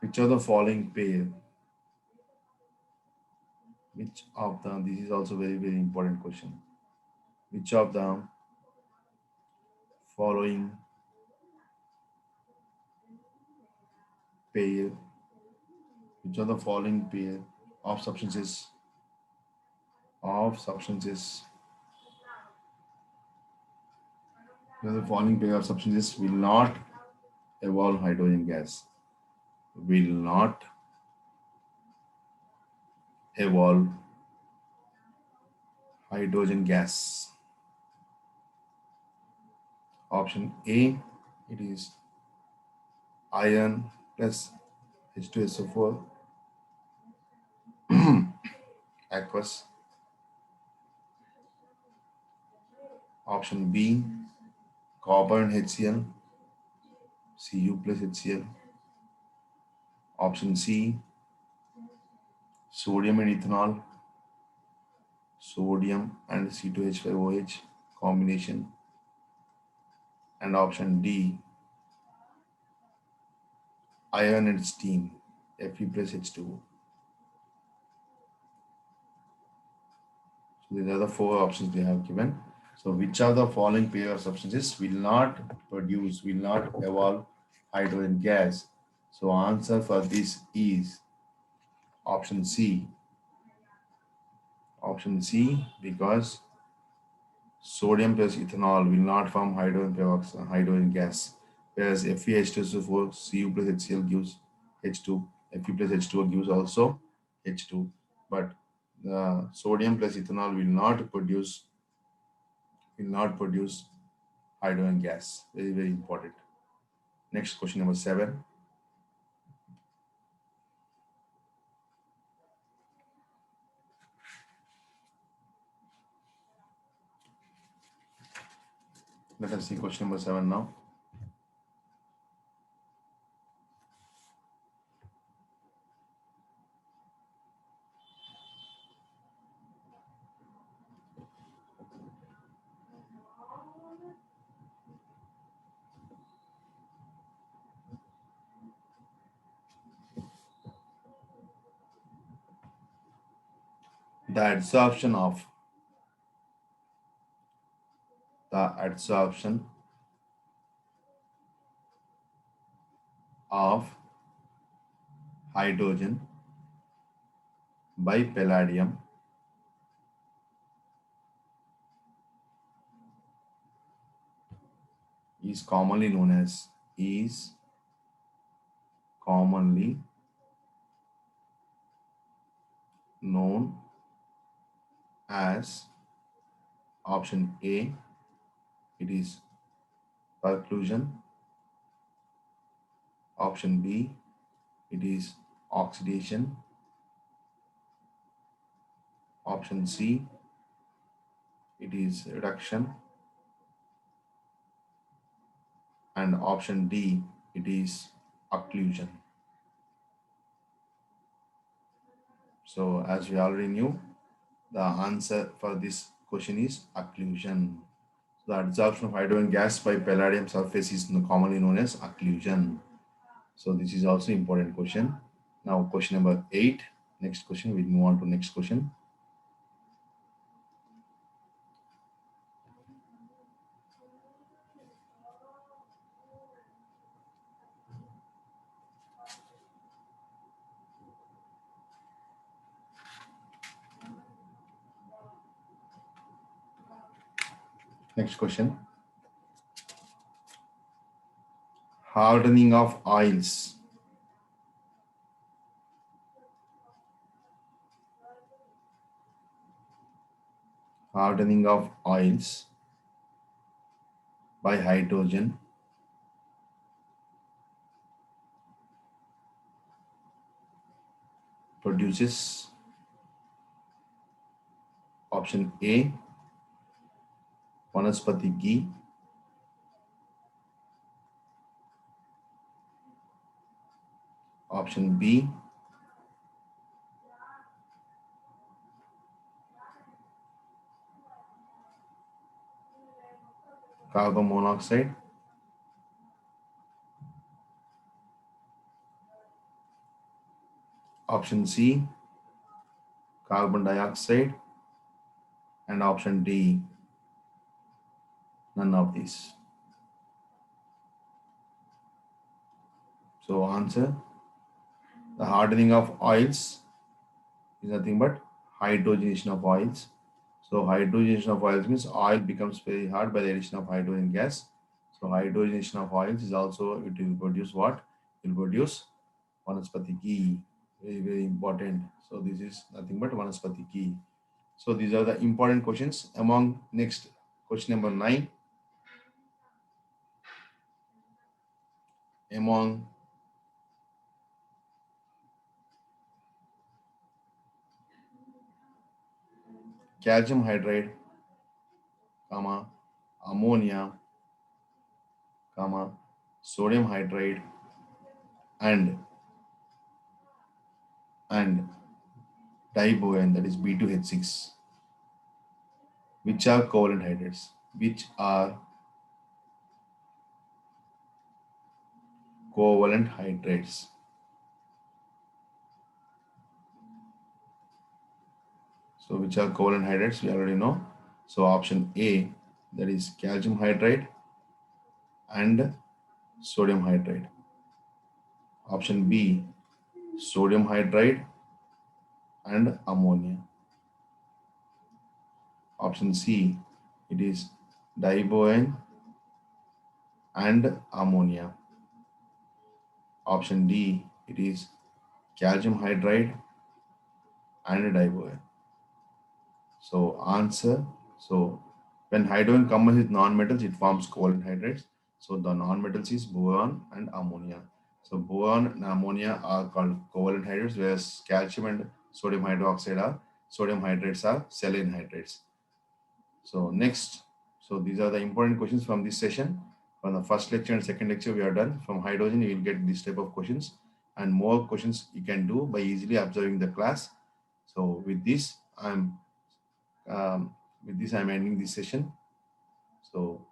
Which of the following pair? Which of the, this is also very, very important question. Which of the following pair, which of the following pair of substances, the following pair of substances will not evolve hydrogen gas? Will not evolve hydrogen gas. Option A, it is iron plus H2SO4 aqueous. Option B, copper and HCl, Cu plus HCl. Option C, sodium and ethanol, sodium and C2H5OH combination. And option D, iron and steam, Fe plus H2O. So these are the four options they have given. So which of the following pair of substances will not evolve hydrogen gas? So answer for this is option C. Option C, because sodium plus ethanol will not form hydrogen peroxide, hydrogen gas, whereas FeH2SO4, Cu plus HCl gives H2, Fe plus H2O gives also H2, but sodium plus ethanol will not produce hydrogen gas. Very, very important. Next question number 7. Let us see question number 7 now. The adsorption of hydrogen by palladium is commonly known as option A, it is percussion. Option B, it is oxidation. Option C, it is reduction. And option D, it is occlusion. So as we already knew, the answer for this question is occlusion. The adsorption of hydrogen gas by palladium surface is commonly known as occlusion. So this is also important question. Now question number 8. Next question, we move on to next question. Next question. Hardening of oils. Hardening of oils by hydrogen produces option A, वनस्पति ghee. Option B, carbon monoxide. Option C, carbon dioxide. And option D, none of these. So answer, the hardening of oils is nothing but hydrogenation of oils. So hydrogenation of oils means oil becomes very hard by the addition of hydrogen gas. So hydrogenation of oils is also, it will produce what? It will produce vanaspati ghee. Very, very important. So this is nothing but vanaspati ghee. So these are the important questions. Among next question number 9. among calcium hydride, comma, ammonia, comma, sodium hydride, and and diboane, that is B2H6, which are covalent hydrates, which are covalent hydrates. So which are covalent hydrates, we already know. So option A, that is calcium hydride and sodium hydride. Option B, sodium hydride and ammonia. Option C, it is diboane and ammonia. Option D, it is calcium hydride and diboane. So answer, so when hydrogen combines with non-metals, it forms covalent hydrates. So the non-metals is boron and ammonia. So boron and ammonia are called covalent hydrates, whereas calcium and sodium hydroxide are sodium hydrates are saline hydrates. So next, so these are the important questions from this session. From the first lecture and second lecture, we are done. From hydrogen, you will get this type of questions, and more questions you can do by easily observing the class. So um, with this, I'm ending this session. So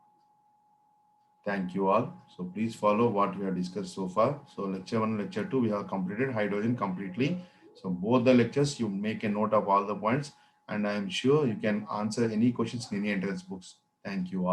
thank you all. So please follow what we have discussed so far. So lecture 1 and lecture 2, we have completed hydrogen completely. So both the lectures, you make a note of all the points, and I'm sure you can answer any questions in any entrance books. Thank you all.